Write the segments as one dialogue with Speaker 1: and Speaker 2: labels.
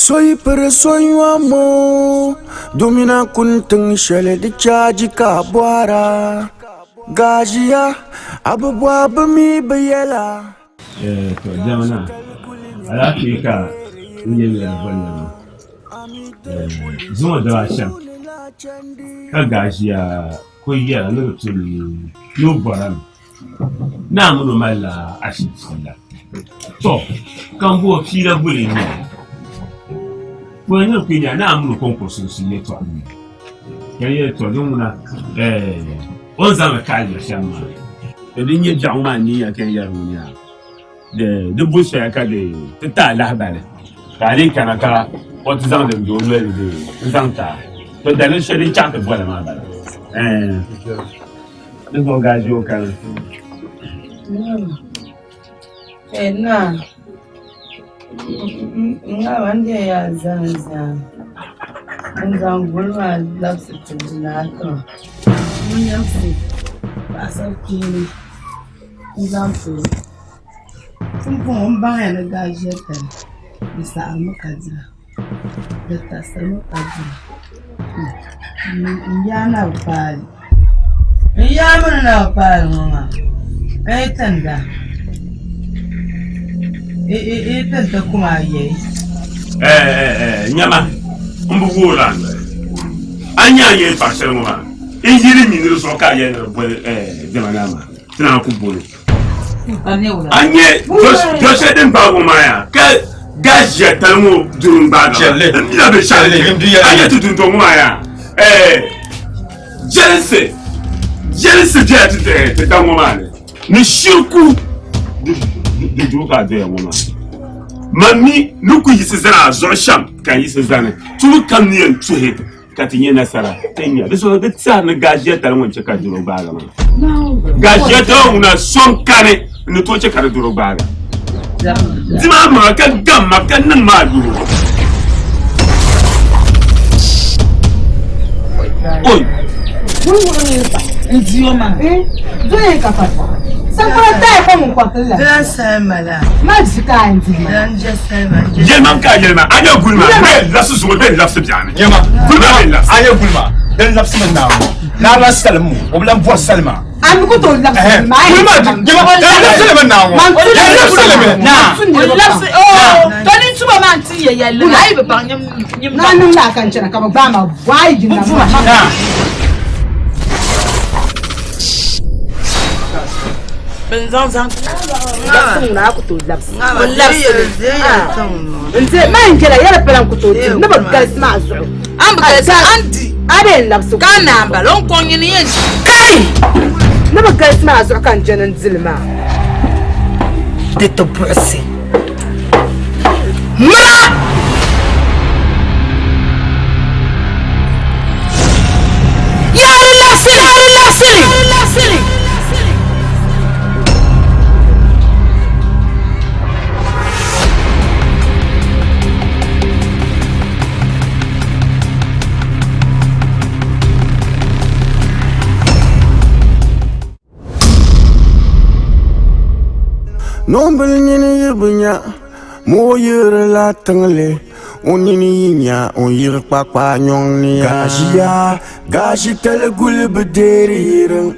Speaker 1: Soy per soy amo Domina kuntung shele de chaji kabwara Gajia abubwa bami bayela
Speaker 2: to jamana Afrika inye mai banya zuwa da washan ka gajiya ko ya lokacin nubaran na mun mala ashifalla to kan bo fira bule ni ko ne ko ya na mun konkursu su ne to ami yayin to don na on zama kaje shamma idan ya jama'a ni ya kan yaro ne de bush ya ka de ta la bale kali kana ka wata zan da dole de zan ta to da ne shi ta ba da ma bale ne ko ga jo kan
Speaker 3: na nga wande ya zanza nzan gulma lapsi tijina to mun yamsi ba sauki ne nzan fu sun kuma baya na gajiyar ta bisa almukaza da tasar mukaza ya na bari ya mun na bari mama ai tanda tanda kuma yayi
Speaker 2: nyama mbugo la anya ye parcelle mo ma injiri mi no so ka ye bo demana ma tana ku bolo anye jose den ba mo ma ya ka gajia talmo durun ba ga mi la be chale anye tutun to mo ma ya jelese je te da mo ma ni shirku de duka de mo ma mami nuku yi sizana zo sham kan yi sizana tu kan ni en tuhe katinye nasara tenya biso de tsana gajiya talmo cheka duro ba ga ma gajiya to una son kane ni to cheka duro ba ga dima ma kan gamma kan nan ma duro oi
Speaker 3: Idioma. Doye kapata. Sakura tai kwa mkwatela. Dia semala. Majika ndima. Dia semala.
Speaker 2: Yelman ka yelman. Anya gulma. La su so ben la su biane.
Speaker 4: Yema.
Speaker 2: Gulma ben la.
Speaker 4: Anya gulma. Den la su na. Na la salmu. Oblan bo salma.
Speaker 3: Am ko to la salma.
Speaker 4: Gulma. Yema. Den la salma na.
Speaker 3: Man la salma.
Speaker 4: Na.
Speaker 3: La oh. Toni tuba man ti ye yelle. Ai be bang nyim. Na nu la kan chana ka ba ma wai jinna.
Speaker 4: Na.
Speaker 3: Benzanzan na ku to labs nze mangela yala pela ku to ne ba gasma azu amba gasa andi ade labs kana amba lon konyi ni yen kai ne ba gasma azu kan janan zilma de to brose ma ya labsili
Speaker 1: Nombel nyini yibunya Mo yir la tangle Onini yinya on yir kpakpa nyong ni Gaji tele gul bederi yireng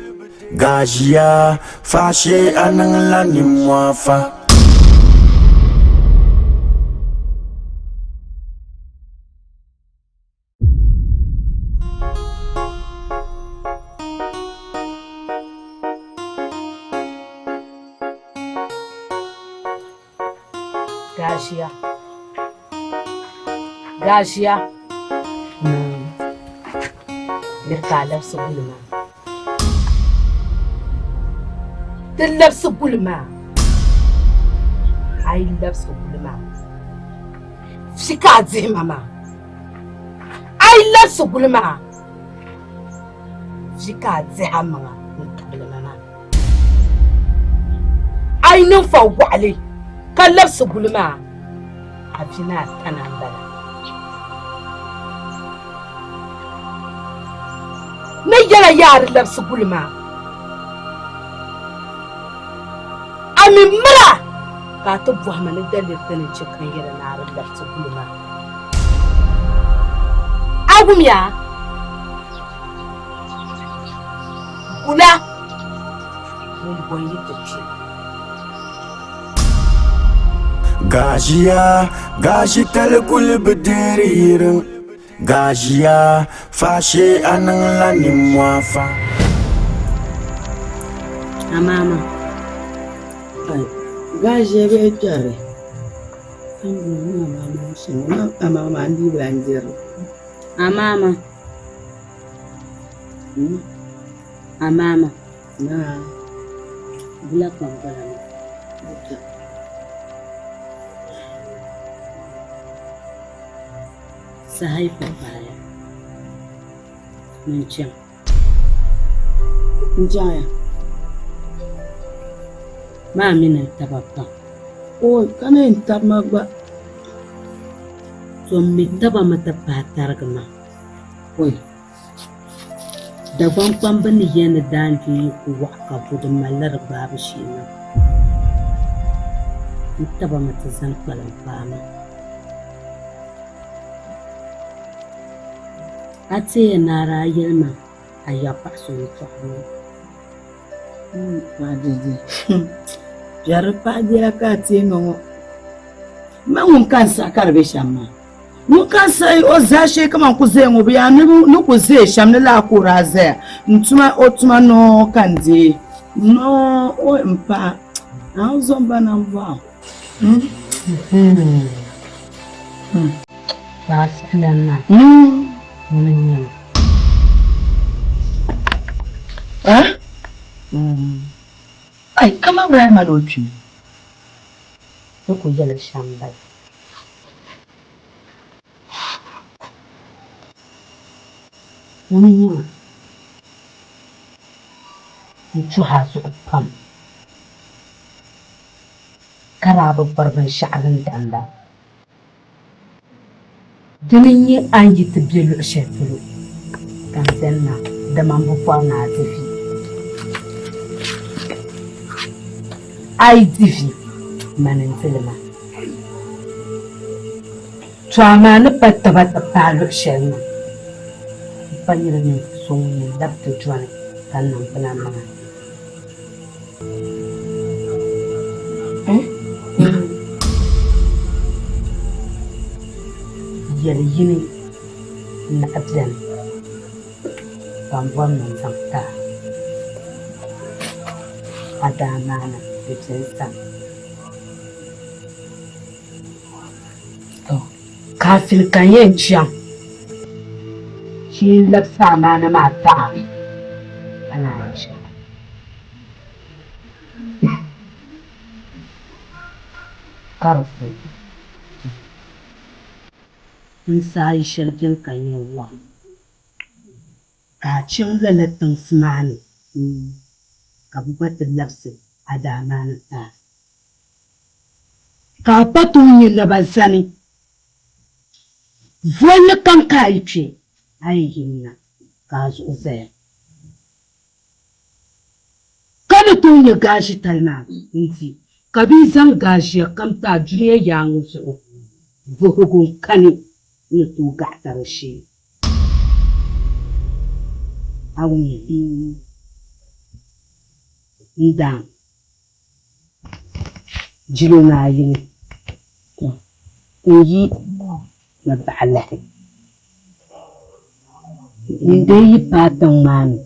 Speaker 1: Gajia Fashe anang la ni mwafa
Speaker 5: Gashia Mirka lafsu bulma the lafsu bulma I lafsu bulma Shika mama I lafsu bulma Shika mama bulma I know for wali ka lafsu bulma Afina tanambala na yara yar labsu gulma amin mara ka to buhamani dalir tane cikin yara na labsu gulma Agumia. Ula.
Speaker 1: Gajia, gaji telekul bederiren. Gajia, fâché anang la ni mwafa.
Speaker 6: Mama. Gajia be tare. Mama andi blanjero. Mama. Mama. Na. Bila kwangala. Sahai papaya. Njaya. Mami na tabapa. Oh, kana intabagba. So mi taba mata patargama. Oi. Da ban bani yana danji ku waka budu mallar babu shi na. Mi taba mata zan kwalan fama. Ate na rayar ma a ya faso ni tsohon. Padidi. Jara padi aka te no. Ma mun kan sa karbe shamma. Mun kan sai o zashe kaman ku zai mu biya ni ku zai shamni la ku raza. Ntuma otuma no kande. No o mpa. An zomba na mwa. Ba sanana. Hein? Ay, comment vraiment l'autre? Donc, il y a le chambre. Tu as ce pam. Karabu barban sha'alan danda. Dinin an yi tabbiyar shekaru. Kan zanna da mambuwa na tafi. Ai divi manin filma. Tuama na bata palo shelma. Panyira ni sonye labda juane kanan panama. Yali yini na abdan. Bambam nan zangta. Adamana. Kafin kan yin ciyan shi lafsa ma na mata ana shi karfi in sa yi shirgin kan yin wa a cin lalatin sunani kabubatin lafsa a dama na ta ka batun yi labasani wani kan ka yi ce ayyukin na ka zo zai kada tun yi gashi talma inti ka bi zan gashi ya kamta juriya ya musu buhugun kani ne to gatar shi awon yi inda jilo na yi yi na ba'alahi inda yi fatan mani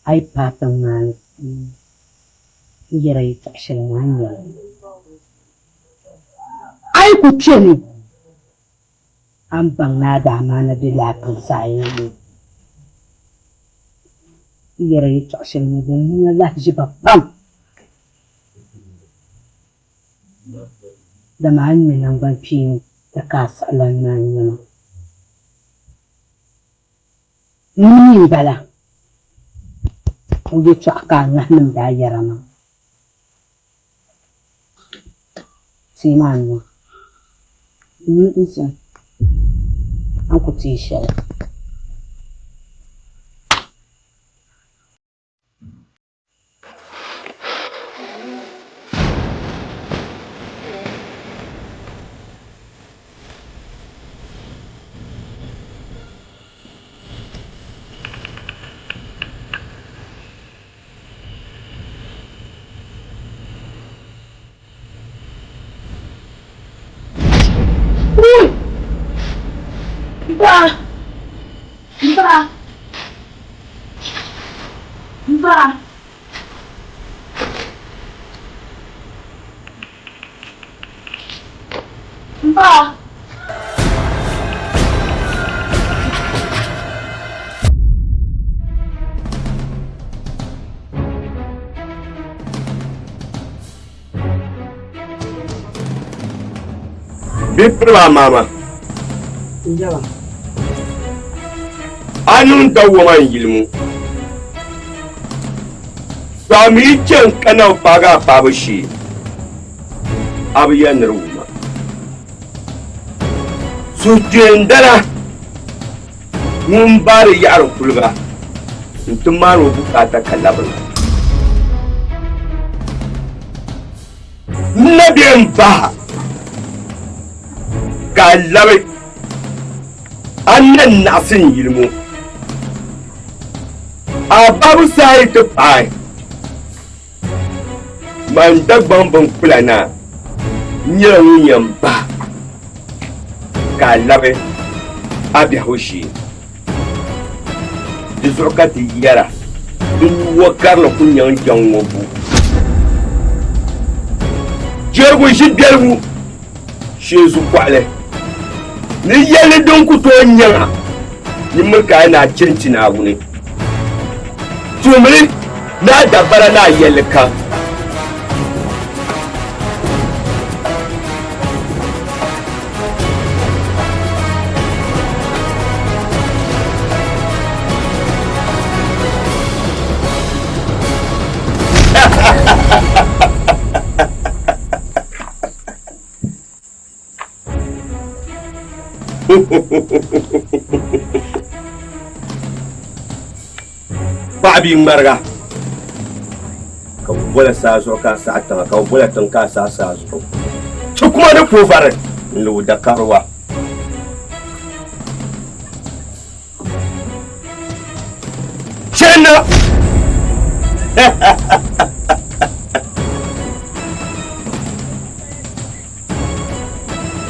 Speaker 6: ai fatan mani yara yi tashin hanyar ai ku ce ne an ban na dama na bilafin sayin ne yara yi tashin ne don nuna lafi babban da ma'an nan ban fi da kasalan nan yana nuni bala uji tsaka nan da yara ma sai ma ne ni isa an ku ci shi
Speaker 1: Bipra mama.
Speaker 3: Njaba.
Speaker 1: Anun dawwaman yilmu. Sami ken kana paga pabashi. Abiyan ruma. Sujendara. Mun bari yaro kulga. Ntumaro bukata kalabra. Nabiyan ba. Kalabe. Annan nasin yilmu. Ababu sai to pai. Man dagban ban kula na. Nyan ba. Kalabe. Abi hoshi. Dizokati yara. Dun wakar la kunyan jangobu. Jergu shi bergu. Shezu kwale. Ni yele don ku to nyanga ni mulka na cincina wuni tumuri na dabara na yele ka Babi marga ka wala sazo ka sa'ata ka wala tan ka sazo ci kuma da kofar lu da karwa chenna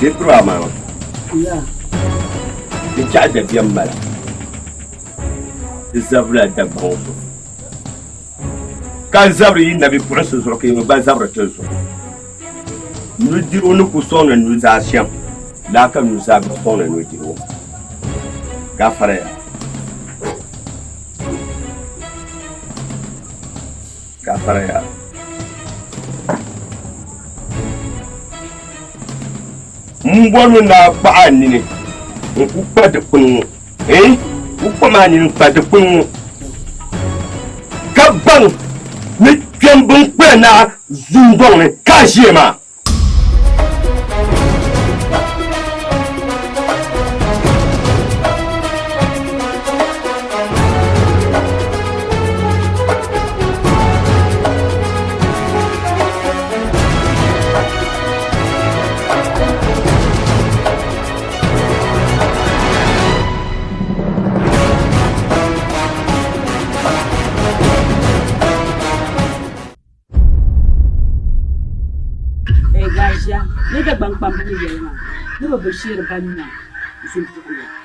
Speaker 1: Dipra mama
Speaker 3: Ya.
Speaker 1: Dicada biambala. Zabra da bonso. Kan zabri nabi purasa so ke ba zabra tezo. Nu di onu ku sona nu za siam. La kan nu za ba sona nu di wo. Gafara ya. Gafara ya. Mbonu na ba ni ne. Ku pa de kun. Ku pa ma ni pa de kun. Ka bang ni kembun pe na zundong ne ka shema.
Speaker 5: Nigga bang bang ni Niba Bashir Banna.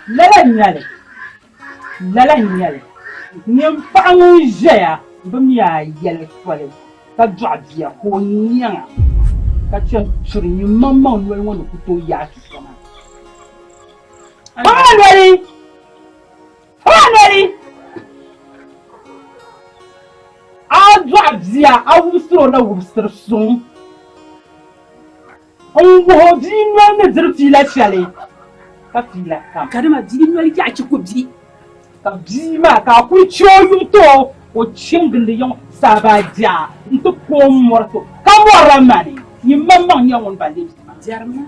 Speaker 6: Lala nyale. Nyam pangu jaya. Bamia yele fole. Ka jwabia ko nyanga. Ka churi ni mama onwe wono kuto ya kisama. Family. A jwabia a wustro na wustro sum. On wo dinwa ne dirti la chale. Ka fila kam.
Speaker 5: Karima dinwa ya chikubi.
Speaker 6: Ka bima ka ku choyu to o chingli yon sabadia. Nto ko morto. Ka mora mani. Ni mamma nyawon bale.
Speaker 5: Jarma.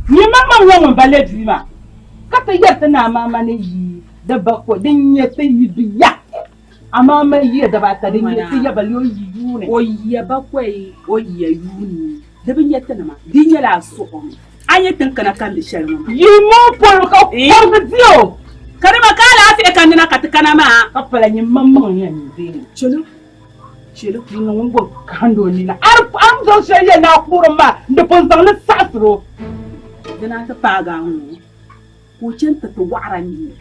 Speaker 6: Ni mamma nyawon bale bima. Ka ta yarta na mama ne yi da bako din yata yi biya. Amama yi da ba ta din yata ya bale yi yune.
Speaker 5: O ya bakwai o ya yuni. Dabin yatta na ma din ya la so on anye tin kana kan da sharma
Speaker 6: yi mo polo ka ko dio
Speaker 5: karima kala afi kan na katikana ma
Speaker 6: ka pala ni mamma nya ni de
Speaker 5: chelo
Speaker 6: ni ngo kando ni na am do se ye na kurma de ponzan na satro
Speaker 5: dana ta paga hu ko chen ta to wara ni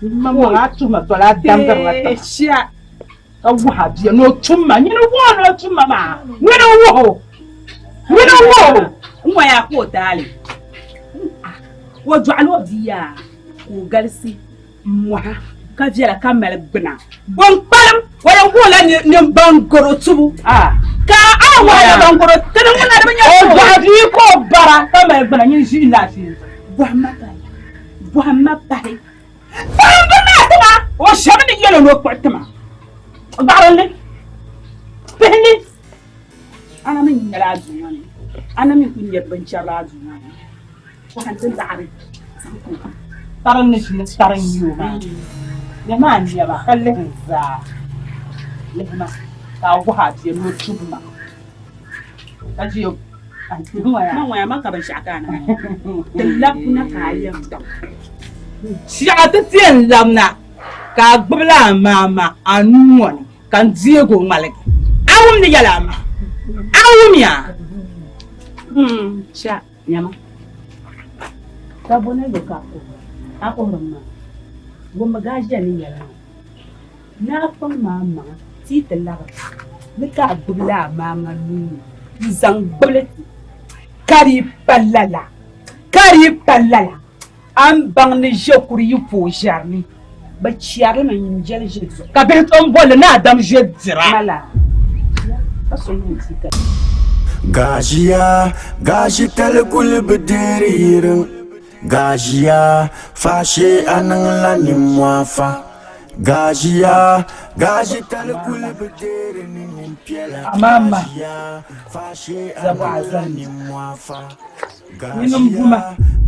Speaker 6: Mama atuma dola damgar wata.
Speaker 5: sha
Speaker 6: Awa biya no tuma ni no wo no tuma ma. Ni no wo. Ni no wo.
Speaker 5: nwa ya ko dale wo jwalo biya ko galsi mwa ka viela ka mel gbna bon palam wala wola ni bangoro tubu
Speaker 6: Ah.
Speaker 5: ka awa ya bangoro tana wala da banya
Speaker 6: O ba di ko bara ka me gbana ni shi la shi.
Speaker 5: Muhammad bai bana o shabni yelo no kwatma barale behni ana min yala zuwani ana min kun yabban charra zuwani ko hantin tare
Speaker 6: Taran ni shi taran yo ma. Ya ma ni ya ba kalle za. Lehma ka wa biya no tuma. Kaji yo
Speaker 5: man waya maka ban shaka na dillab na kayan
Speaker 6: Shata tiyan lamna ka gbla mama anuwan kan diego malik awum ni yalama awum ya
Speaker 5: sha nyama ka bonne do ka ko a ko ramma gomma gajiya ni yala na fa mama ti dillab ni ka gbla mama ni zang buleti kari pallala an bang ni jekuri yi po jarni ba ciyar min jel jezo
Speaker 6: ka be ton bol na adam je dira
Speaker 5: mala aso yin tika
Speaker 1: gashi talgul bidiririn gajiya fashe anan lanin mwafa gashi talgul bidiririn piela
Speaker 6: Mama.
Speaker 1: fashe
Speaker 6: Zaba
Speaker 1: anan
Speaker 6: zan.
Speaker 1: lanin mwafa
Speaker 6: Minum buma.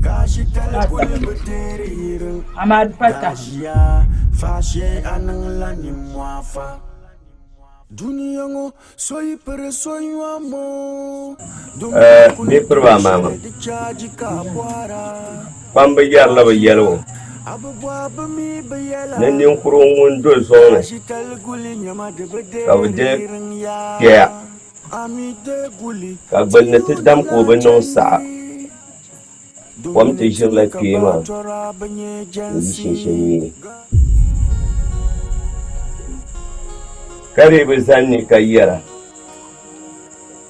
Speaker 1: gashi talgul bidiririn
Speaker 6: amad fata
Speaker 1: gajiya fashe anan lanin mwafa duniyango soy per soy amo
Speaker 7: ni purba mama pamba yar la ba yelo nan nin kurun mun do so ne ka wuje ya ka gbanna ti dam ko ban non sa wam ti shir la kema ni shin kare bi sanni ka yara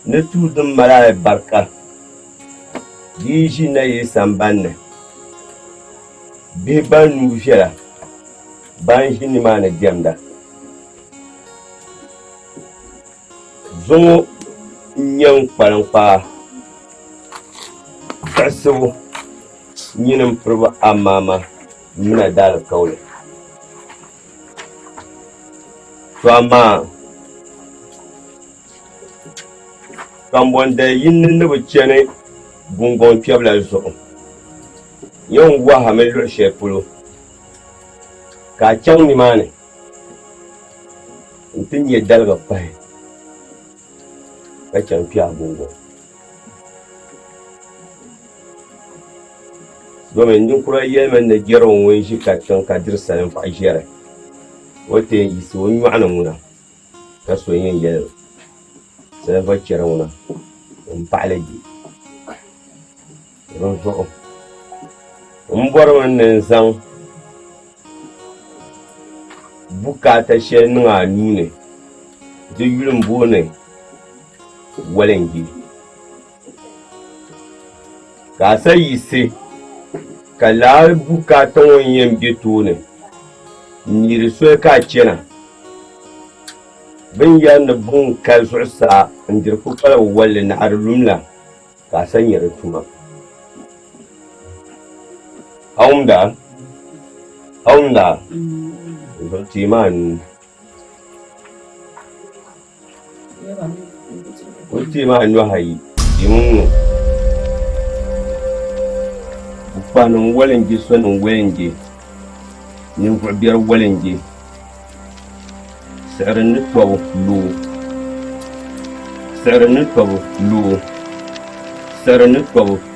Speaker 7: ni tudun mala barka yi shi na yi sambanne bi ban nufiyara ban shi ni ma na jamda zongo nyan kparankpa kasibu nyinin purba amama muna dal kaule to amma kambonda yin ni bu chene gungon piabla zo yon wa ha me lo shepulo ka chang ni mane ntin ye dalga pai ka chang pia gungo domin din kura yemen da geron wai shi ka kan ka dirsan fa jere wote yi so nyuana muna ka so yin yelo sai fa kirona in palaji ron so in bar wannan san bukata she nuna nune da yurin bone walengi ka sai sai kala bukata wonyen bitune ni so ka cena bin ya na bun kal sa indir ku kala walle na arlumla ka sanya rutuma aunda do timan no hayi imun bupanin walengi sonin walengi nin ko biyar walengi sarin nutwa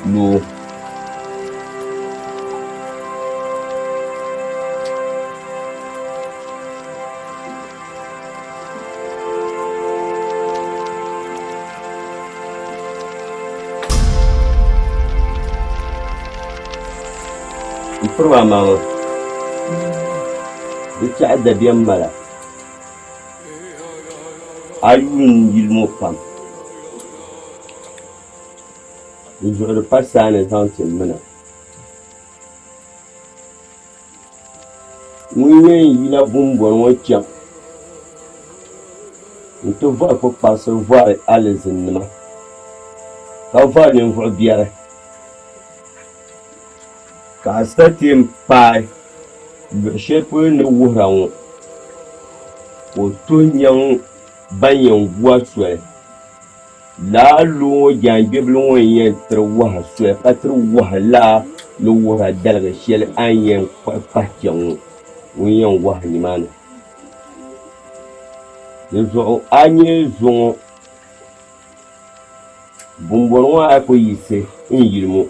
Speaker 7: lu Ifirma mama. Duk da biyan mala. Ayun yilmo pam. Njuɣuri pa saani zaŋ ti mina. Ŋun yɛn yila bumbɔri ŋɔ chɛm n-ti vɔri kpukparisi vɔri alizinima ka vɔri ninvuɣu biɛri ka asati m-paai luɣu shɛli polo ni wuhira ŋɔ ka o tuhi nyɛŋ ban yɛn gua soli laalu ŋɔ jaangbibili ŋɔ yɛn tiri waha soli ka tiri waha laa ni wuhira daligi shɛli an yɛn kpahi pahi chɛŋ ŋɔ ŋun yɛn wahi nimaani di zuɣu a nyɛ zuŋɔ bumbɔri ŋɔ a ku yisi n yili ŋɔ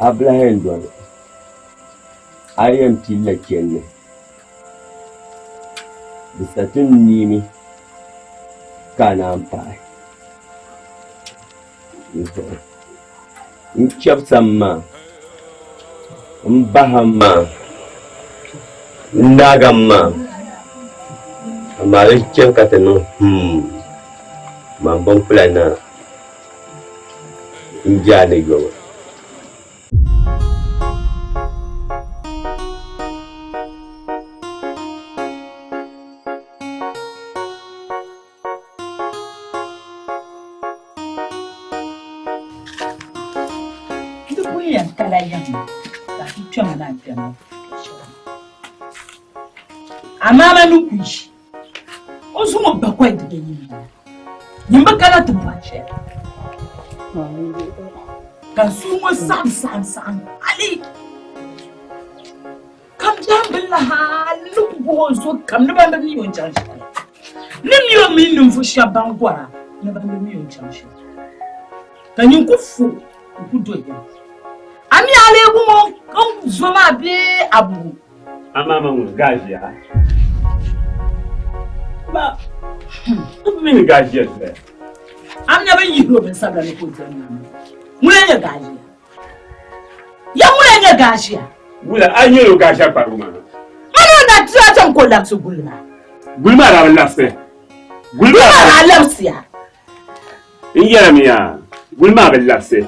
Speaker 7: a bilahi n dɔli a yɛn pilla chɛnni di sa ti niimi ka a naan pahi di zuɣu n chɛbisam maa n baham maa n daagam maa amaa di chɛn ka ti niŋ man bin kpula na n jaani yobu
Speaker 6: Amama nukui. Osumo bakwa de yimba. Yimba kala to mache. Kan sumo sam. Ali. Kam jambillah lu bozo kam ne bamba mi on change. Nim yo mi num fu shaban gwara. Ne bamba mi on change. Kan yin ku fu ku do yin. Ami ale bu mo kan zoma be abu.
Speaker 2: Amama mun gajia. Ba. Min gajia se.
Speaker 6: Am never you ben sabla ne ko tani. Mulenya gajia. Ya mulenya gajia.
Speaker 2: Wula anyelo gajia paruma.
Speaker 6: Ano na tiata ko lakso gulma.
Speaker 2: Gulma ra lafse. Gulma
Speaker 6: ra lafsia.
Speaker 2: Iyamia. Gulma ba lafse.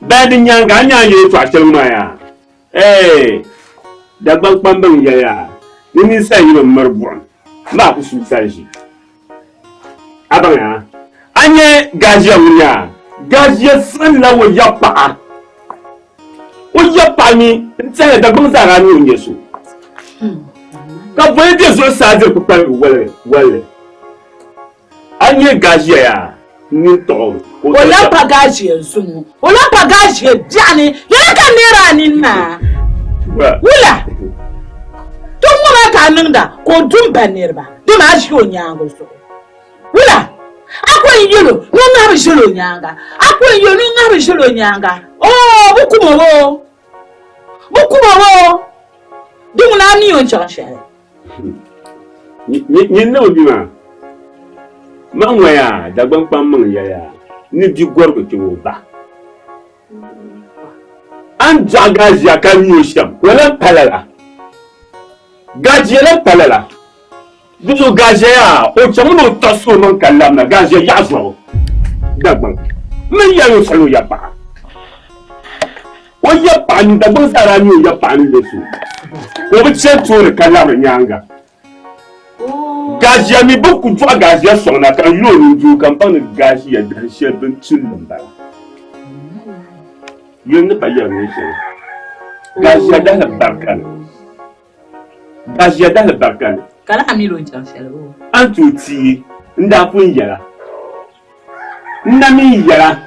Speaker 2: Ba din nyanga nyanye to achelma ya. Dagban kpamban yaya ni sa yi marbon ma ku su sanji abanga anye gajiya wunya gajiya san la wo yapa ni tsaye dagban zara ni onye su ka boye de so sa de ku pan wale anye gajiya ya ni to
Speaker 6: wala pa gajiya sunu wala pa gajiya jani ya kan nera ni na wula tun mura ka ninda ko dun banirba dun ma shi onyango so wula akwai yelo no na bi shiro nyanga akwai yelo no bi shiro nyanga oh bukumo dun na ni on chanshe
Speaker 2: ni no bi ma waya dagban pamman yaya ni di gorgo ti wo ba an jaga ya kan yosham wala palala gajela palala dudu gajea o chamuno taso non kallamna gaje yazwa dagban men ya yo salo ya pa o ya pa ni dagban sara ni ya pa ni lesu o bi chento kallamna nyanga gaje mi boku jwa gaje sona kan yo ni ju kan pan gaje ya dan shebin chulumba yun ba yan shi gajiya da barkan
Speaker 6: kala amilo chanshelo
Speaker 2: an tuti nda fun yara nami yara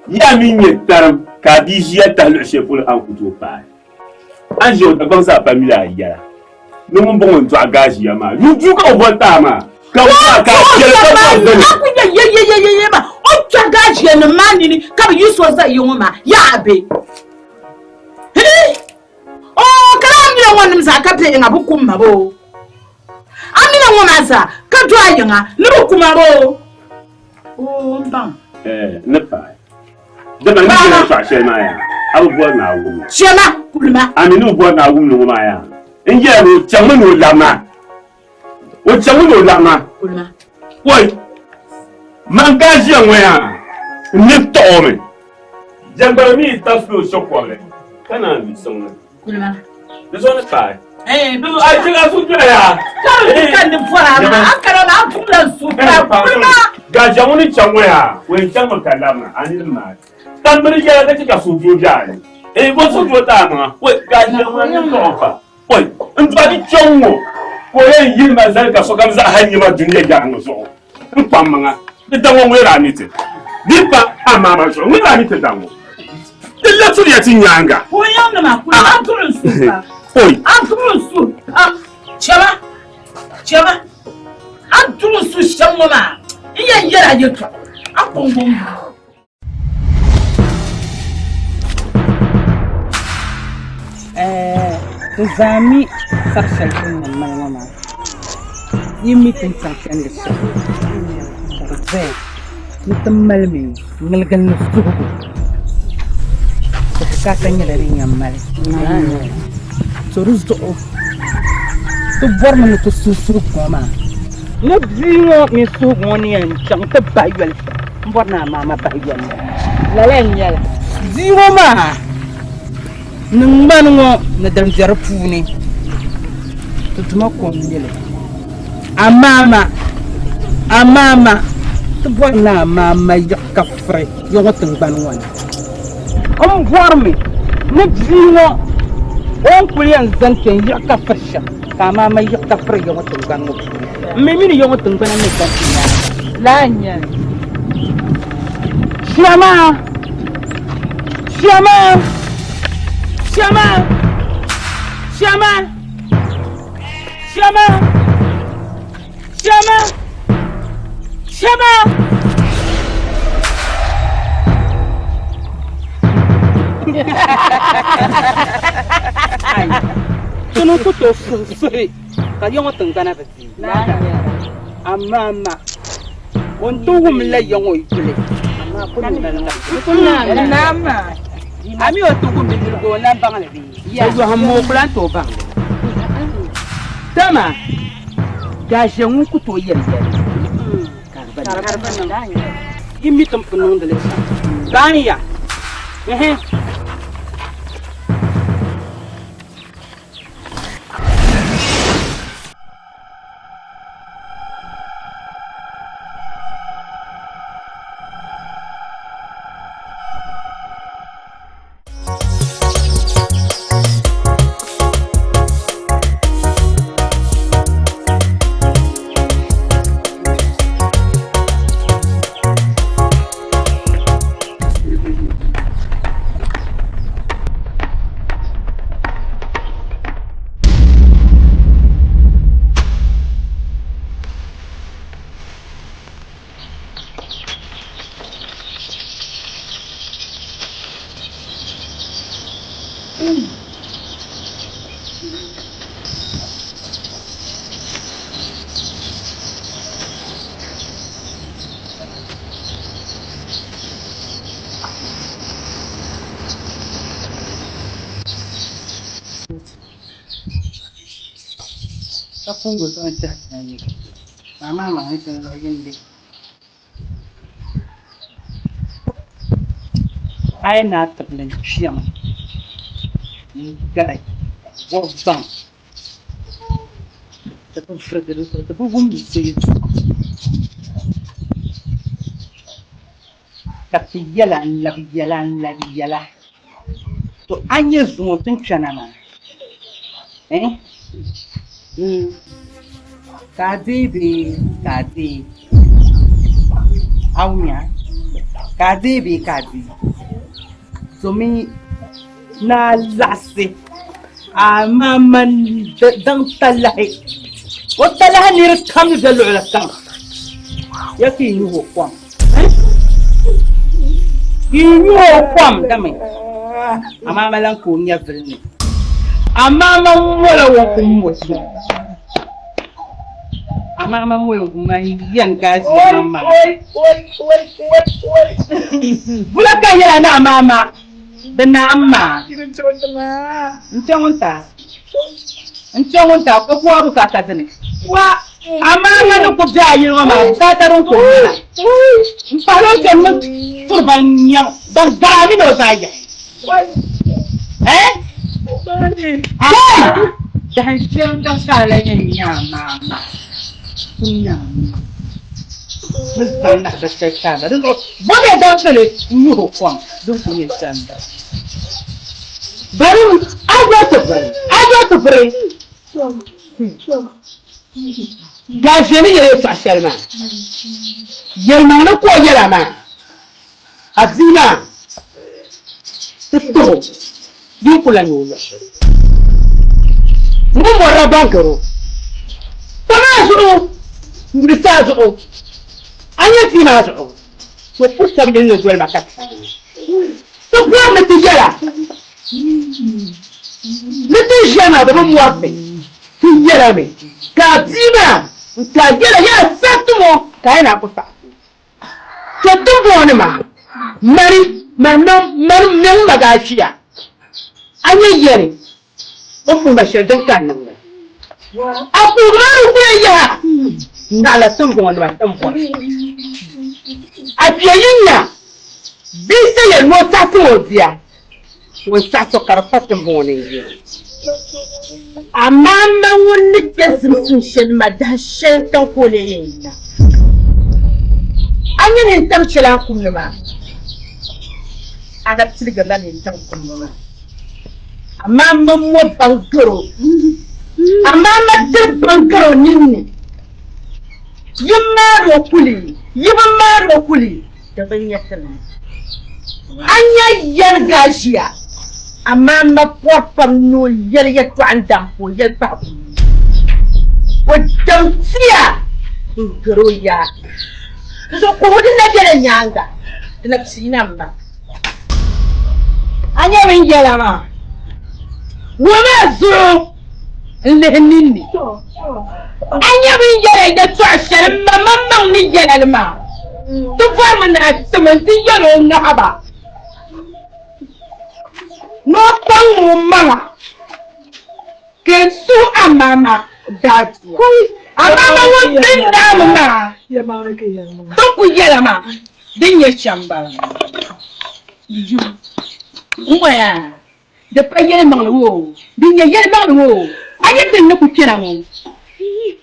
Speaker 2: ya min yetar ka bijiya ta lo sheful an kuto pa an jo da gonsa family yara no mun bon to gajiya ma yu ka obota ma ka wa ka yele ka
Speaker 6: ye ba o gajiya no mani ni ka bi so za yoma ya be za ka pe nga bukumma bo amina ngoma za ka dwa yanga ne bukuma bo o mba
Speaker 2: ne pa de ba ni fa shema ya abu bɔ Naawuni.
Speaker 3: Shema kulma.
Speaker 2: Aminu bɔ Naawuni ŋɔ maa yaa. N yɛrɛ o chaŋmi n'o lama. O chaŋmi n'o lama.
Speaker 3: Kulma.
Speaker 2: Wai, man gajiya ŋɔ yaa. Ne tɔgɔ mi. Jangbara mi ta fi o sɔkɔlɛ. Kana mi sɔŋ.
Speaker 3: Kulma.
Speaker 2: Bisɔn ni paa.
Speaker 3: Bilu
Speaker 2: Ai tiga su jɔ yaa.
Speaker 3: Kan ni fɔra ma. A kana na a tugula su. Kulma.
Speaker 2: Gajiya ŋɔ ni chaŋ ŋɔ yaa. O ye chaŋ mi ka lama ani ni maa. Tambiri yɛrɛ ka ti ka so jo jaani. Bɔ so jo taa ma. Wai gajiya ŋɔ ni tɔgɔ fa. Wai n tɔgɔ ni chaŋ ŋɔ. Ko ye yiri ma zali ka so kam za ha nyima duniya jaa ŋɔ zuɣu. N kpam maŋa. Ni daŋɔ ŋɔ yɛrɛ ani ti. Ni pa a maa ma zuɣu ŋɔ yɛrɛ ani ti daŋɔ. Ti labisiri ti nyaanga.
Speaker 3: Ko yam na ma kulma. An turu su pa.
Speaker 2: Oi.
Speaker 3: An turu su. Chema. An turu su shan ŋɔ ma. Iya yɛrɛ ye tɔ. An kɔn
Speaker 6: Zami sarsal din nan mama. Yimi tin sanction da shi. Zai. Mutum malmi ngilgal nusu. Ka kan yala rin yamal. So ruzo. To borma to susuru koma. No biyo mi so ngoni en chang ta bayal. Borna mama bayal. Lalen yala. Zero ma. Nungban ngo na dam jar puuni to tuma ko ngele amama to bona mama yakafre yo wotun ban wan bormi ne jingo on kulian zanken yakafre ka mama yakafre yo wotun ban ngo mimi yo wotun ban ne kan la nya Shama Tunu kuto suri ka yongo tengana beti. Amama. Untung mla yongo ikule. Ama kuna nama. Ami otuku mbidilgo nambanga lebi. Ya yo hamo plan to bang. Tama. Gaje nguku to yer. Karban. Imi tampunong dele. Gania. Kapungo to anta nani. Mama ito lagindi. Ay natak lang siyam. Gay. Wabang. Tapos fragalo to. Tapos bumisi. Kapiyalan labiyala. To anyes mo pinchana na. Kadi. Aunya. Kadi. So me na lase. Mama dang talay. O talahan ni rekam sa lulakang. Yaki yuho kwam. Yuho kwam dami. Mama lang kunya vilni. Mama wala wakumwasi. Mama wala kumahiyan kasi mama. Bulaka yan na mama. Benama. Nchonta ko kwa bukata tene. Wa amana no kubya yiro ma bukata ron ko. Mpalo kemu turbanya bangami no saya. Dan jangan salah nyama. Mesti nak bercakap. Dan boleh dah boleh nyuruh kuang. Dua punya canda. Baru ada tu beri. Gaji ni jadi pasal mah. Yang mana kuah jalan mah. Azina. Itu. Dia pulang dulu. Mungkin orang bangkero. Pengasuk. Bersasuk. Ayat si masuk. Fokus sambil jual makan. Tu kuah mesti jalan. Mesti jalan dalam muafe. Tu jalan me. Kazima. Kajela ya satu mo. Kaya nak apa? Satu bukan mah. Mari bagasiya. Anya yeri. Opo masyadong kanan. Apo baru ya. Nala tumpong ano ba? At yayin niya, bisa yan mo sa tuwodya. Mo sa karapat ng buwan niya. Amama wani kesimsushin madashin kan kone yin na. An yi nintar cila kuma ma. Ana tilga na nintar kuma ma. Amma mo bangaro. Amma matar bangaro ninni. Yimaro kuli daban ya sanin anya yargashiya amma mafofan no yarya to an dampo ya ba wadan tsiya garo ya so ko hudin na jere nyanga na tsinan ba anya min jela ma wama zo lehnini anya min jere da to asharin mamman ni jere ma tu fa mana sementi yaro na aba no pang mama ke su amama that amama won din da mama ya mama ke ya mama to ku yela ma din ya chamba ju ngoya da payele mangwo din ya yele mangwo anya din na ku kira mo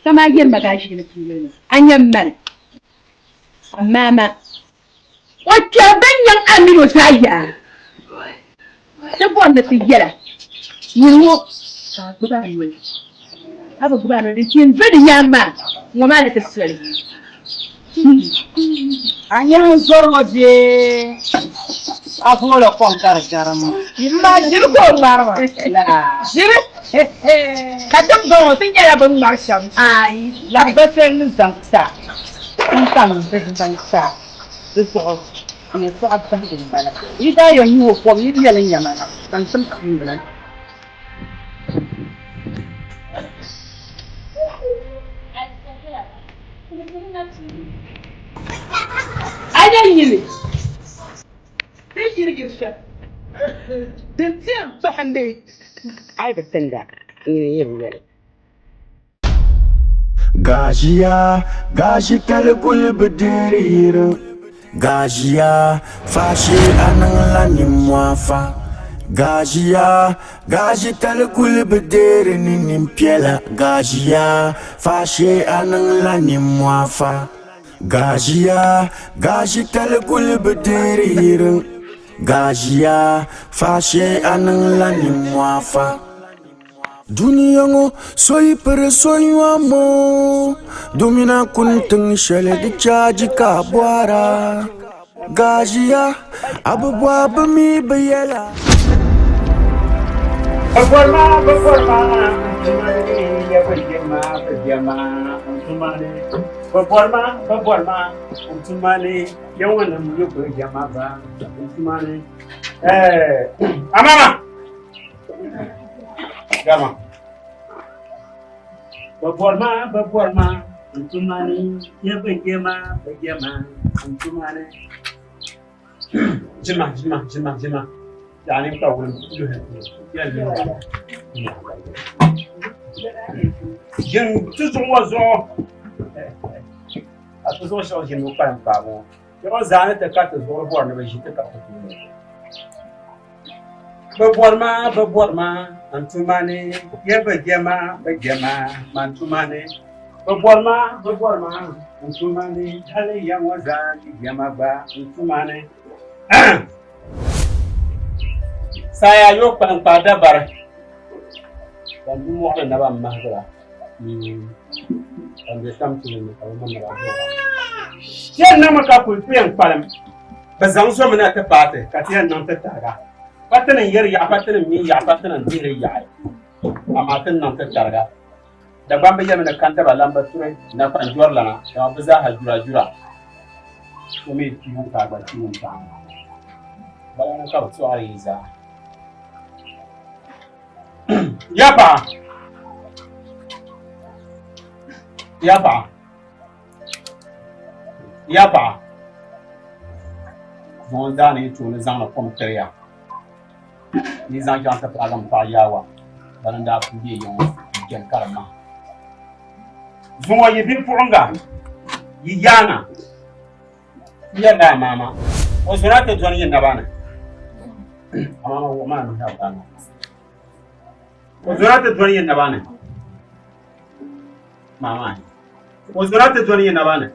Speaker 6: sama yen magashi ne kilo anya man mama wacce banyan amino saya da bonda tiyara yiwo ka guba yiwe aba guba no din tin vedi nyama ngoma le tsere anya zoro je afolo kon karakaramu illa jiru ko marwa la jiru kadam do tin ya ban marsham ai la besen zanksa Tentang bangsa. Itu ini soal penting banget. Ida yang nyuruh kami dia yang mana? Tentang kemana? Ada ini. Tadi kita. Tentang pandai. Ay bertanda. Ini yang
Speaker 1: Gashi talgul bederir Gajia fashi anang lani mwafa Gajia talgul bederir ninim piela Gajia fashi anang lani mwafa Gajia talgul bederir Gajia fashi anang lani mwafa Dunia ngo soy per soy amo Domina kunteng shele de chaji kabwara Gajia abwa bami bayela
Speaker 8: Performa ya berjama untumane performa untumane yang mana mu berjama ba untumane amama Gama. Performa untumane ya berjama untumane Jima يعني مكون جن تزوج زو أتزوج شو جن مقام كابو يا زانة تكات زور بورنا بيجي تكات ببورما أنتماني يا بجما ما أنتماني ببورما أنتماني هل يا وزاني جما با أنتماني saya yo pan pada bar dan mu wala na ba mahdara an de tam tin ni ko man na ba yen na maka kul pian palam bazan so mana ta pate ka tiyan nan ta taga patanan yar ya patanan mi ya patanan dire ya amma tan nan ta taga da ban bayyana na kanta ba lamba ture na fan juwar lana da ba za ha jura ko me ki mu ka ba ki mu ta ba na ka so ari za Yapa Bon dani to ne zan kom teriya ni zan jan ta pragam pa yawa ban da ku bi yon gen karma zuwa yi bi purunga yi yana ya da mama o zura ta joni yin nabana mama wo ma no ha bana وزارة الدنيا نبانة ماما وزارة الدنيا نبانة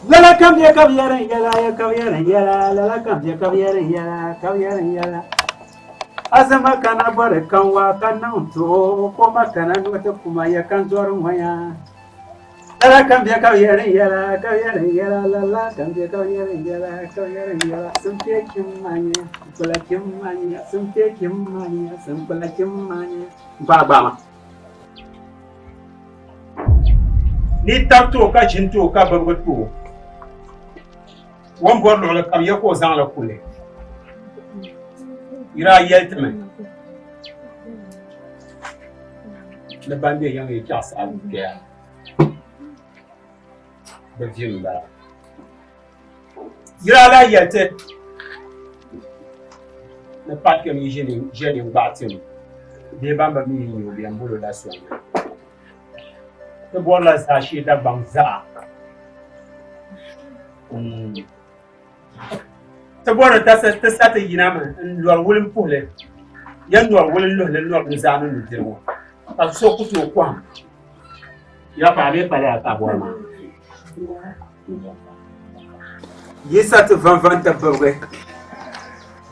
Speaker 8: لا كم يا كبير يا كبير يا لا كم يا كبير يا كبير يا أزما كان بركان وكان نوتو كما كان نوتو يا كان زور ويا لا كم يا كبير يا كبير يا لا كم يا كبير يا كبير يا سمتي كمانيا بلا كمانيا سمتي كمانيا سمبلا كمانيا بابا ni tapto ka chinto ka barbato wan borlo la kam yako zan la kule ira yeltme le bande yang yi kya sa ga da jimba ira la yelte ne pas que mi jeni batim de bamba mi yo bi ambulo la so te borla sa shi da bangza te borla ta sa ta yina ma lor wulin pole yan lor wulin lor ni zanu ni dirwo ta so ku to kwa ya pa be pale ta borma yesa te van ta borwe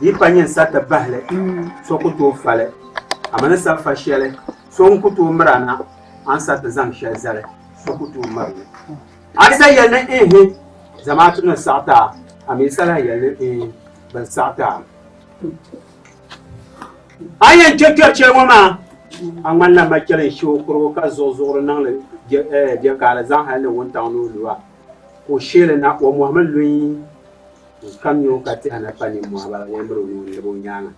Speaker 8: yi panyen sa ta bahle so ku to fale amana sa fa shele so ku to mrana an sa ta zan shel zare so ku to marne asa yelne zamatu na sata ami sala yelne ban sata ayen cheche wama an manna makere shokro ka zozoro nan je kala zan halle wonta no luwa ko shele na ko muhammad luyi kamyo kati anafanya mwabala yambro ni bonyanga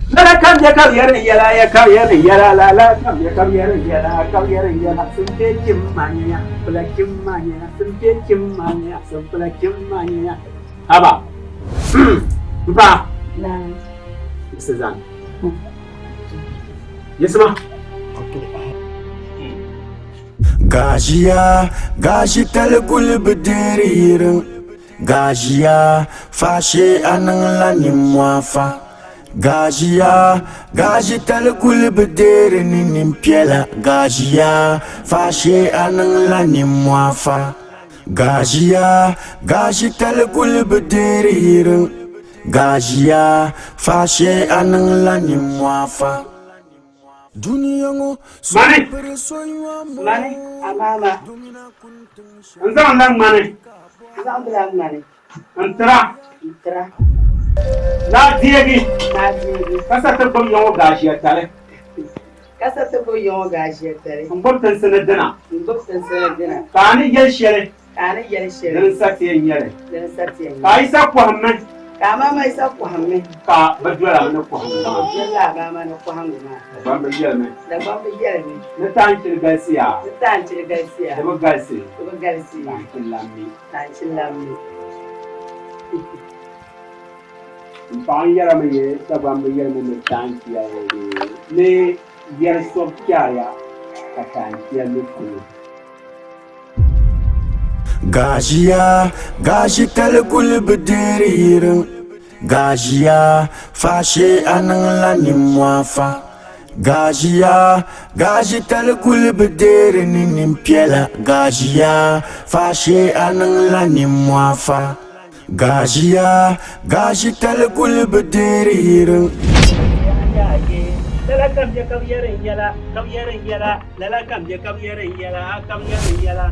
Speaker 8: la kam ya kam yara yala la kam ya kam yara yala sunte kimanya pula kimanya sunte kimanya pula kimanya aba ba la Sezan yesma
Speaker 1: gaji talgul bidiririn Gajia, fâché anang la ni mwafa. Gajia, gaji talgul bedere ni nimpiela. Gajia, fâché anang la ni mwafa. Gajia, gaji talgul bedere hireng. Gajia, fâché anang la ni mwafa. Dunia ngo
Speaker 8: Mane, amama. Nzang lang mane. Entra. Na diegi. Kasa ta bom yo gashi atare. Mbom tan sanadana. Kani yel shere. Dan satiye nyere. Ka isa ko hamme.
Speaker 6: Kama mai sa ku hamme.
Speaker 8: Ka badwara na ko hamme.
Speaker 6: Yalla ba ma na ku hamme ma.
Speaker 8: Ban ba yelme.
Speaker 6: Da ban ba yelme.
Speaker 8: Na tanchir gasiya.
Speaker 6: Da
Speaker 8: ba gasi.
Speaker 6: Tanchir lammi.
Speaker 8: Bang yara me ye, sabam be yara me tanki ya ne yara sob kya ka tanki ya lufu.
Speaker 1: Gajia, gaji talgul bederiren. Gajia, fâché anang la ni mwafa. Gajia, gaji talgul bederiren ni mpiela. Gajia, fâché anang la ni mwafa. Gajia, gaji talgul bederiren.
Speaker 8: Lala kam je kam yere yala, lala kam je kam yere yala.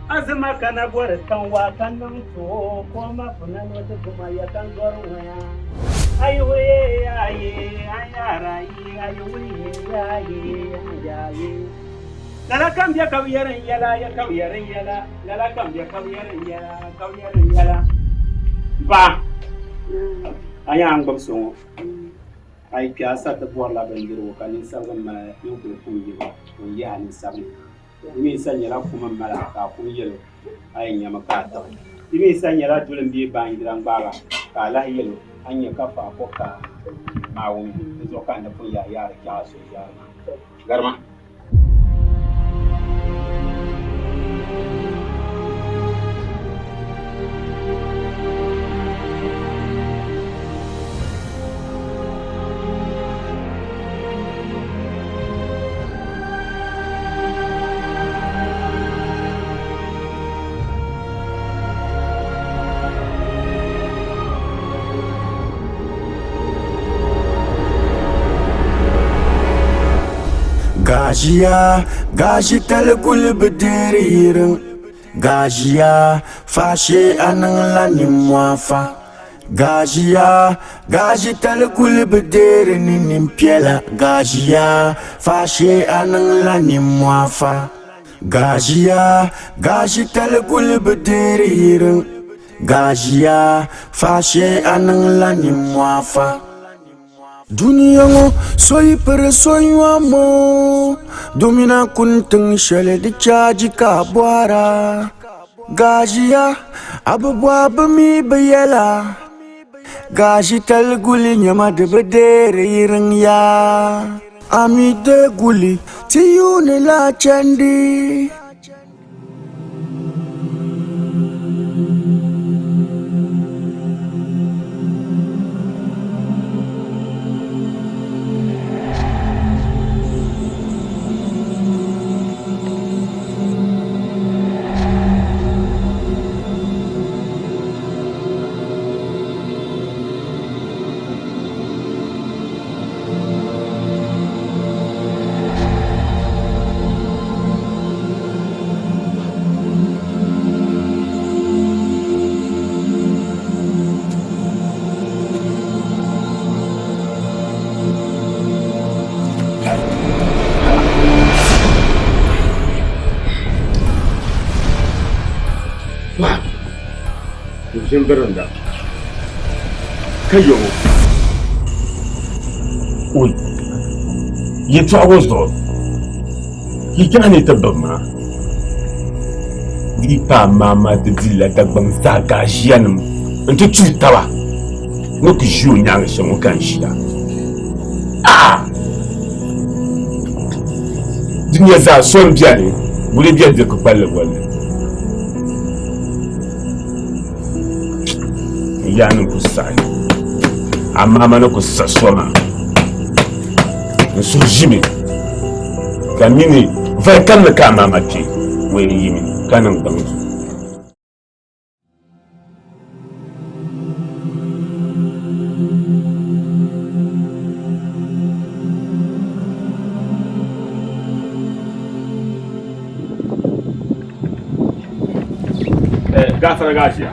Speaker 8: Azuma kana bore kan wa kan nan to ko ma funan wata kuma ya kan gorwa ya ayo ayara ayo lala kam ya kawiyaran yala lala kam ya kawiyaran yala ba aya an gbam so ay piasa ta bor la bandiro kan sa ma yo ko yi ba ko ya ni sabu imi sanyala kuma mala ka kun yelo ay nyama ka ta imi sanyala dulen bi ban diran baga ka la yelo anya ka fa ko ka mawu zo kan da kun ya yara ka so ya garma
Speaker 1: Gajia, gaji talgul bederiren. Gajia, fâché anang la ni mwafa. Gajia, gaji talgul bederiren ni mpiela. Gajia, fâché anang la ni mwafa. Gajia, gaji talgul bederiren. Gajia, fâché anang la ni mwafa. Dunia ngo soy per soy mo domina kunteng shele de chaji ka boara gajia abwa bami bayela gaji tal guli nyama de bedere irang ya ami de guli tiyune la chandi
Speaker 2: Berenda kayo oi yetu awozo yikani tabama gripa mama de dila dagbang zaga jianum ntu tutawa ngoku ju nyang shemo kanshia dunya za son biani bule bian de ko palle wala yani kusai amma mana kusasoma nso jimi kamini vai kan ka mama ki we yimi kanan bangu gafara gasia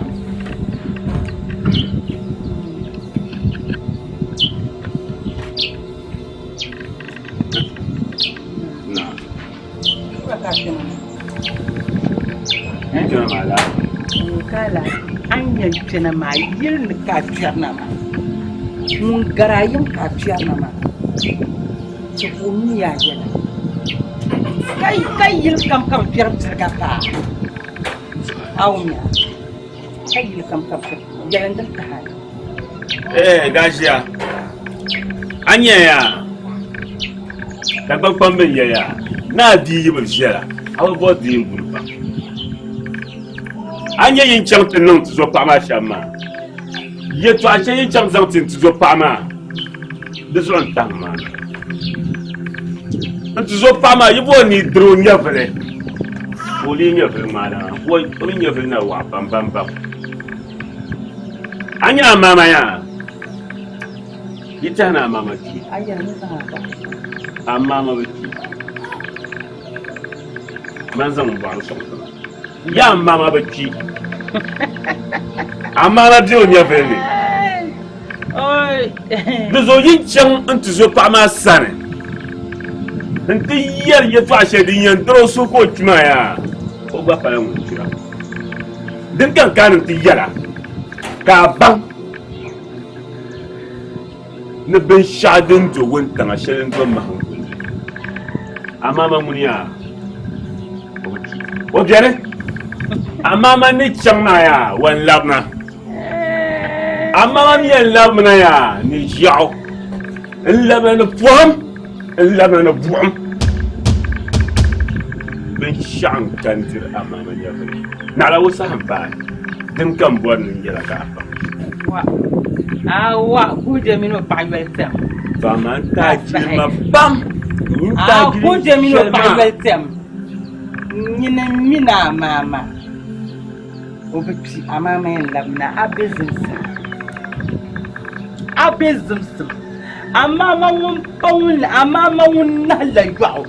Speaker 6: kala anya tena ma yil ka tierna ma mun garayim ka tierna ma ci kunu ya jela kai yil kam tierna ka ka awnya kai yil kam jalan dak ka
Speaker 2: Gashia. Anya ya. Dagbang pambe ya. Na di yi bulshara. Awu bo di bulba. Anya yin chang tenung zo pa ma shama. Ye to a yin chang zang tin zo pa ma. De zo ntang ma. Zo pa ma yibo ni dro nyavle. Oli nyavle ma la. Wo nyavle na wa bam bam bam. Anya mama ya. Ita na mama ki.
Speaker 6: Aya ni ba ba.
Speaker 2: Amma mama ki. Man zan ba su. Ya mama ba ki. Amma na dio nya fere.
Speaker 6: Oi.
Speaker 2: Bizo yin chan antu zo pa ma sane. Nti yer ye to ashe din yan dro su ko kima ya. Ko ba pa yan kira. Din kan kan nti yara. Ka bang ne ben shadin to won tanga shirin don mahun amma muniya o gere amma ni chamna ya wan labna amma ni labna ya ni yao labna fuam labna buam ben shan kan tir amma ya fari na la wasa hamba din kan bon ni yara ka
Speaker 6: Wa. Awa kuje mino Bible tem.
Speaker 2: Faman ta jilma bam.
Speaker 6: Kuje mino Bible tem. Nyina mina mama. Obepi amama en labna abezimsim. Amama won pawun amama won nala yaw.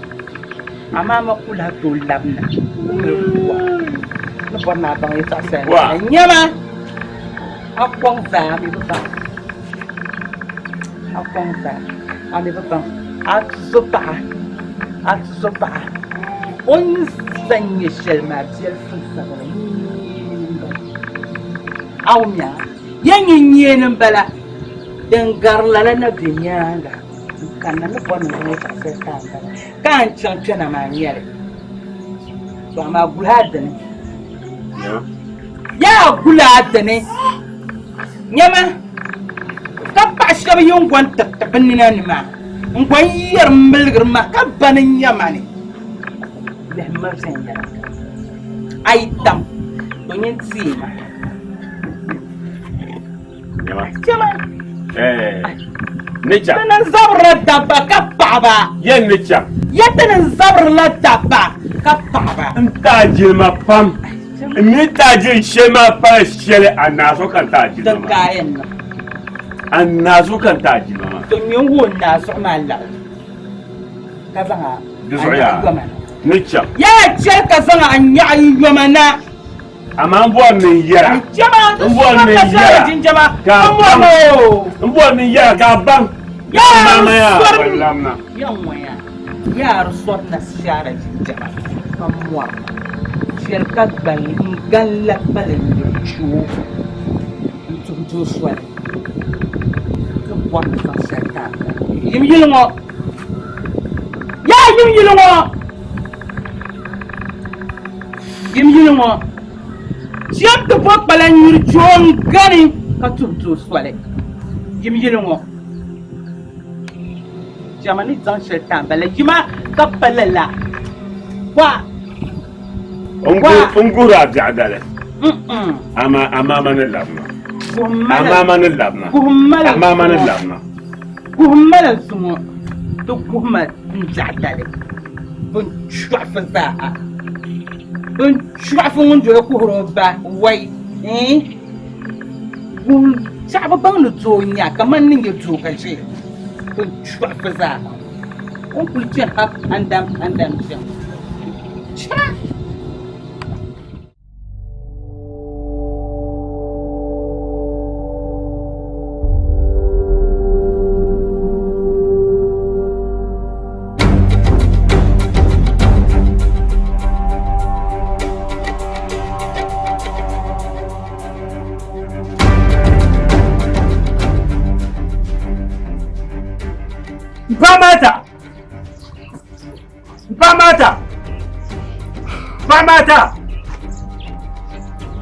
Speaker 6: Amama kula to labna. No bona ba ita sen. Nyama. Akong va mi ba. Akong va. Ani ba. At sopa. On sanye shelma tiel funsa ba. Awmya. Yanyi nyen mbala. Dengarla la na binyanga. Kana no bona no ta seta. Kan chanchana maniere. So ma gulhadane. Ya gulhadane. Nyama ka pashka bi yon gwan tatabinina ni ma ngwan yar milgir ma ka banin nyama ni le ma sen ya ai tam to nyen sima nyama
Speaker 2: necha
Speaker 6: tana zabra dabba ka baba
Speaker 2: yen necha
Speaker 6: tana zabra la dabba ka baba
Speaker 2: nta jilma pam mi tajin shema pa shele anaso kan tajin
Speaker 6: da kayan nan
Speaker 2: anaso kan tajin ma
Speaker 6: to nyen wonna so ma la ka zanga
Speaker 2: dusoya necha
Speaker 6: ya ce ka zanga an yi yomana
Speaker 2: amma bo ni yara
Speaker 6: jama
Speaker 2: bo ni yara
Speaker 6: jinjama
Speaker 2: ka bo ni yara ka bang ya mama ya wallamna
Speaker 6: yanwa ya rusot na shara jinjama kamwa Shelka bang galak balen chu tu swal to what ka seta yim yilmo siap to pot balan yur chon gani ka tu swal yim yilmo jamani zan shelta bala jima ka palala wa
Speaker 2: Ungura jadale. Ama man labna.
Speaker 6: Kuhmala sumo. To kuhma jadale. Bun chwafa za. Bun chwafa njo ko roba wai. Bun chaba bang no zo nya kaman ninge zo kaje. Bun chwafa za. On kulchen hak andam jam.
Speaker 8: Pamata.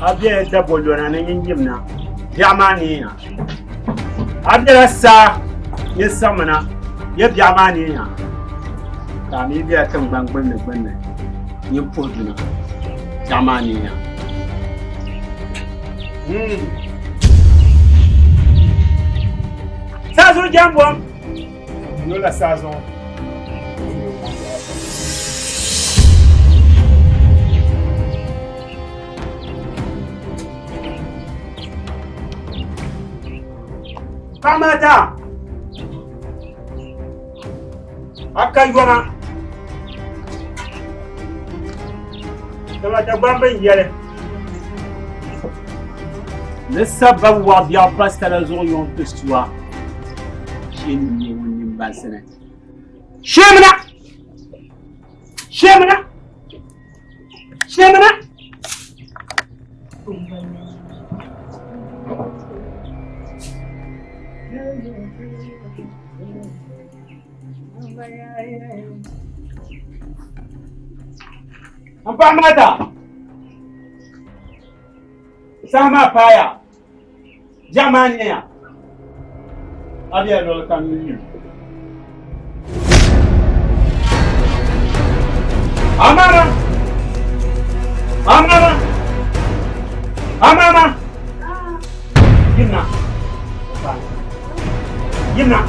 Speaker 8: Abia da bolona na yinjimna. Jamani na. Abdulasa ya samana ya biya ma ne ya. Ka mi biya kan gbangban yin poduna. Jama ne ya. Sazo jambo. Yola sazo. Pamata. Akan goma. Tama ta gbamban yale. Ne sabab wa biya pastala zo yon testuwa. Shin ne wannan ba sana. Shemna. Apa mata? Sama paya. Jamania. Abia dol kanu. Amara. Gimna.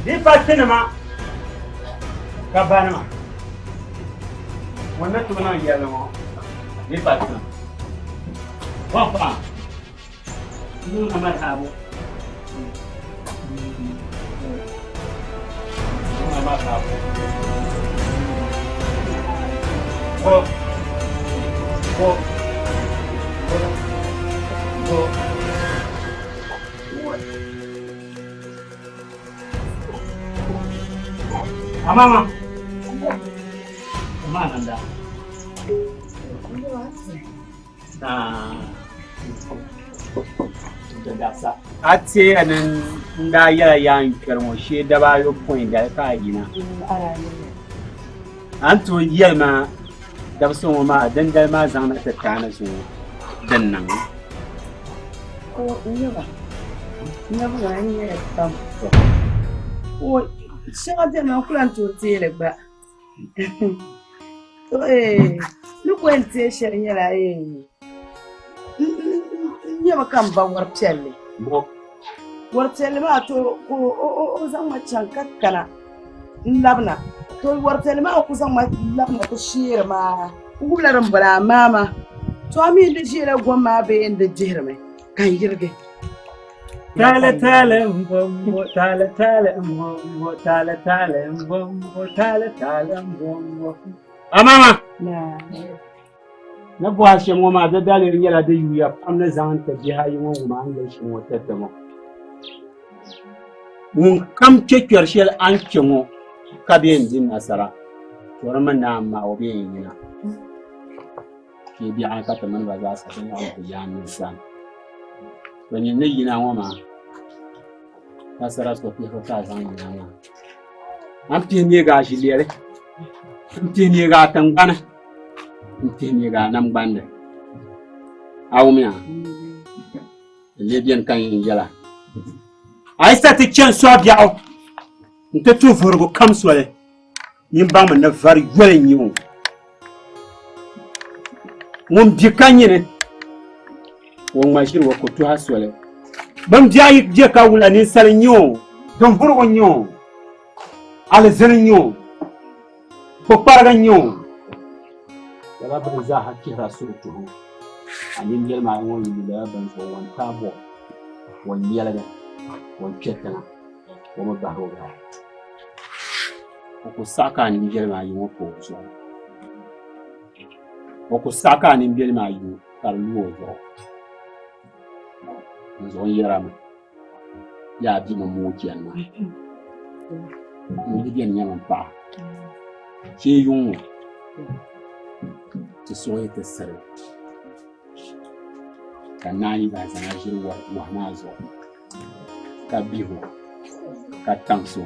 Speaker 8: Di patina ma. Kabana ma. Wannan tuna yalla mo. Di patina. Wafa. Nuna marhabo. Nuna marhabo. Go. Mama. Nanda. Da ate anan da yan karmo she da ba yo point da ka gina. Anto yelma da so ma dan da ma zan na tattana su dan nan.
Speaker 6: Ko ina ba ni ya tam. O Siya din ang kulang tutile ba? Lu kwente siya niya la niya makamba warpselle.
Speaker 8: Mo.
Speaker 6: Warpselle ma to o zang machan kakkana. Labna. To warpselle ma ko zang labna ko shira ma. Ugularan bala mama. To ami da shira gomma be inda jihirme. Kan yirge.
Speaker 8: Tale mbombo, tale mbombo, tale mbombo, tale mbombo. Mama. Na buwa shi mu ma da dalilin yala da yuya am na zan ta bi hayi mu ma an ga shi mu tattama. Mun kam kekkiyar shi an kimo ka biyan din nasara. To man na amma o biyan yana. Ke bi an ka ta man ba za su san ya ya nisan. When ne yina wama nasara so fi hota zan yana an tiye ga shi lere an tiye ga tangana an tiye ga nan bande awumya lebian kan yala ai sta ti chen so biao nte tu furgo kam sole yin ba mun na var yolen yiwo mun bi kanyene won mashir wa ko to hasole bam jayi je ka wula ni sal nyo don furgo nyo ala zen nyo ko parga nyo wala ban za hakki rasultu anin yel ma won ni da ban so won tabo won yela won ketana won ba ho ga ko saka ni yel ma yi ko so ko saka ni yel ma yi karluwo zo zon yarama ya bi mu mokiyan ma ni biyan yaman pa ke yunwa ti soye ta sare kanani ba zana shirwa wa na zo ka biho ka tanso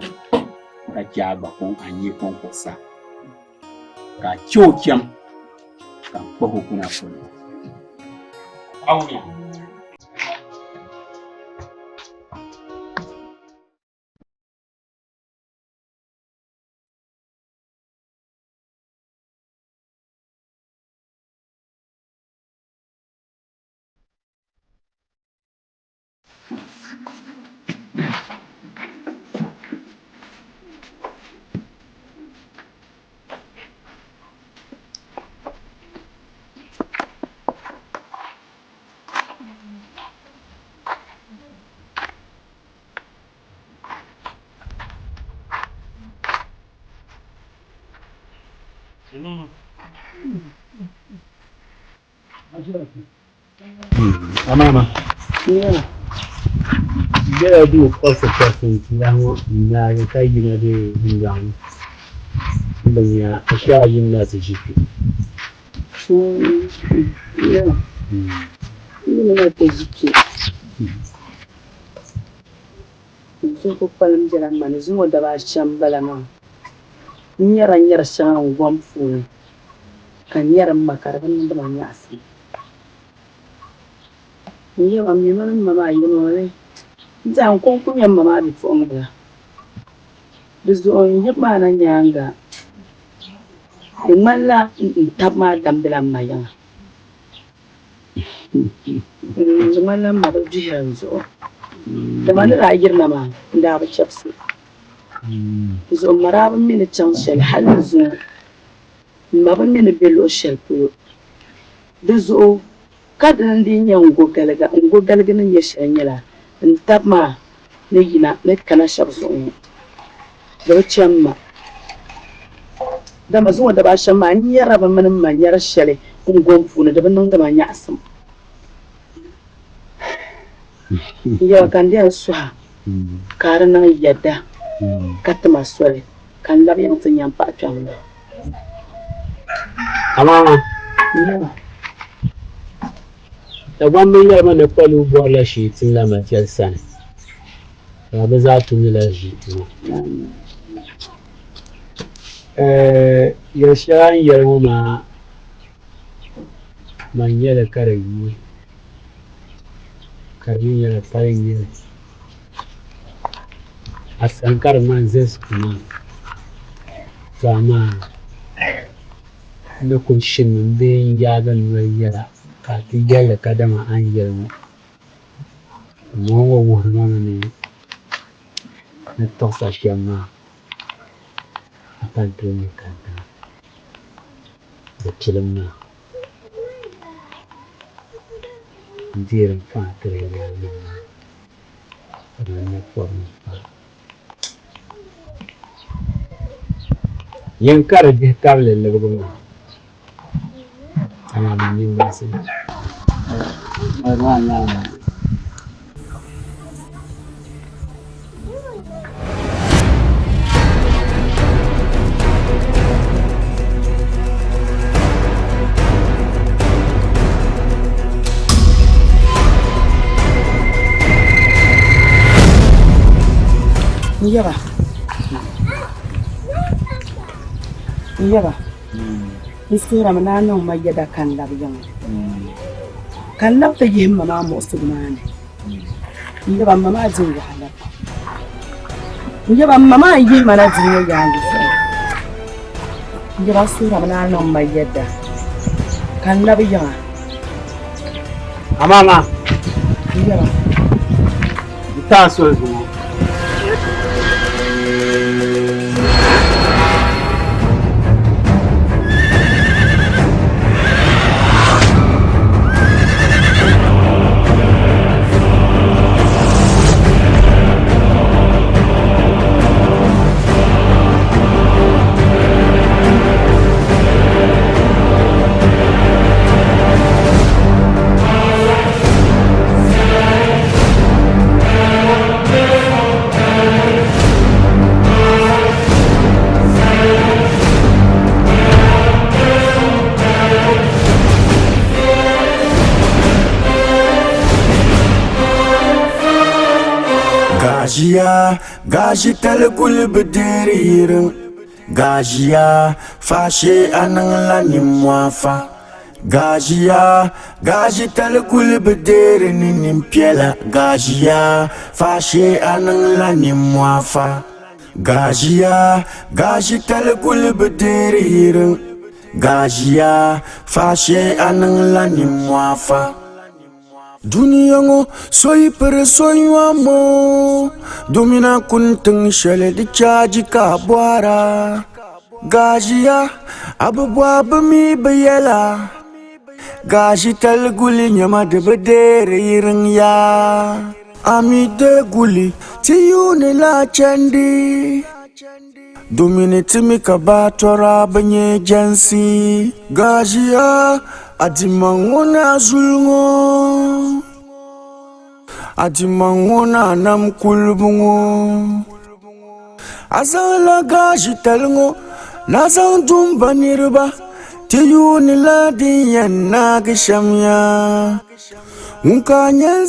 Speaker 8: ka kyaba kon anyi kon kosa ka kyokyam ka bahu kuna kullu
Speaker 2: Auya.
Speaker 9: Mama. Yeah. Dia do coisa assim, não na kai na de ngam. Banya asha yin na su jifi. Yeah. Ni na ta jiki. So ko palam jaran man zuwa da ba sham balama. Nyara shan gwamfu. Kan yaran makarban da man yasi. Ni wa mi man mama yi no ne. Zan kon kunyan mama bi fo ngada. Bizo on yaba na nyanga. Malla tabma dambila maya. Malla ma ba ji yanzu. Da man ra'ayir na ma da ba chapsi. Bizo marabin min can shel halzu. Ma ban min belo shel ko. Bizo kadan din yan gogalga nan ya shanyala. Tabma ne yina ne kana shabsu. Da chamma. Da mazuwa da ba shan ma ni yara ba manin ma yar shale kun gonfu ne da ban nan da ma yasam. Ya kan da su karan nan yadda katta maswale kan labiyan sun yan fa ta mu. Amma da gwamnan yar mana kwalu bola shi tin la ma jalsan. Ba za tu ni la shi. Ya shan yarmu ma manya da karayi karin yana farin yi a tsankar man zai kuma zama na kunshin bayan yagan wayara kafin yadda kadama an yarmu mawa wurin ne na tausashen ma a kan tuni kanta da kilin na jerin fatirin yamin ranar kwamin fa yankar da kablin lagos ana manyan basu
Speaker 6: Iya ba. Isira mana nan mai da kan labiyan. Kan labta yin mama mu usmane. Iya ba mama jin wahala. Iya ba mama yi mana jin ya yanzu. Iya ba sira mana nan mai da kan labiyan.
Speaker 9: Amama.
Speaker 6: Iya ba.
Speaker 9: Ta so zuwa.
Speaker 1: Gajiya, gaji talgul bederirin. Gajiya, fashe anan la ni mwafa. Gajia, gaji talkul bedere ninim piela. Gajia, fashe anang la nimwafa. Gajia, gaji talkul bedere hirang. Gajia, fashe anang la nimwafa. Dunia ngo soy per soy wamo. Domina kunteng shele di chaji kabwara. Gajia, abubwa bami bayela. Gaji tal guli nyama de bedere irang ya. Ami de guli tiyune la chandi. Domine timi kabatora banye jansi. Gajia adimangona zulngo. Adimangona nam kulbungo. Azala gaji talngo. Lazang dumba nirba. Tiyuni la diyan nagishamya. Unkanya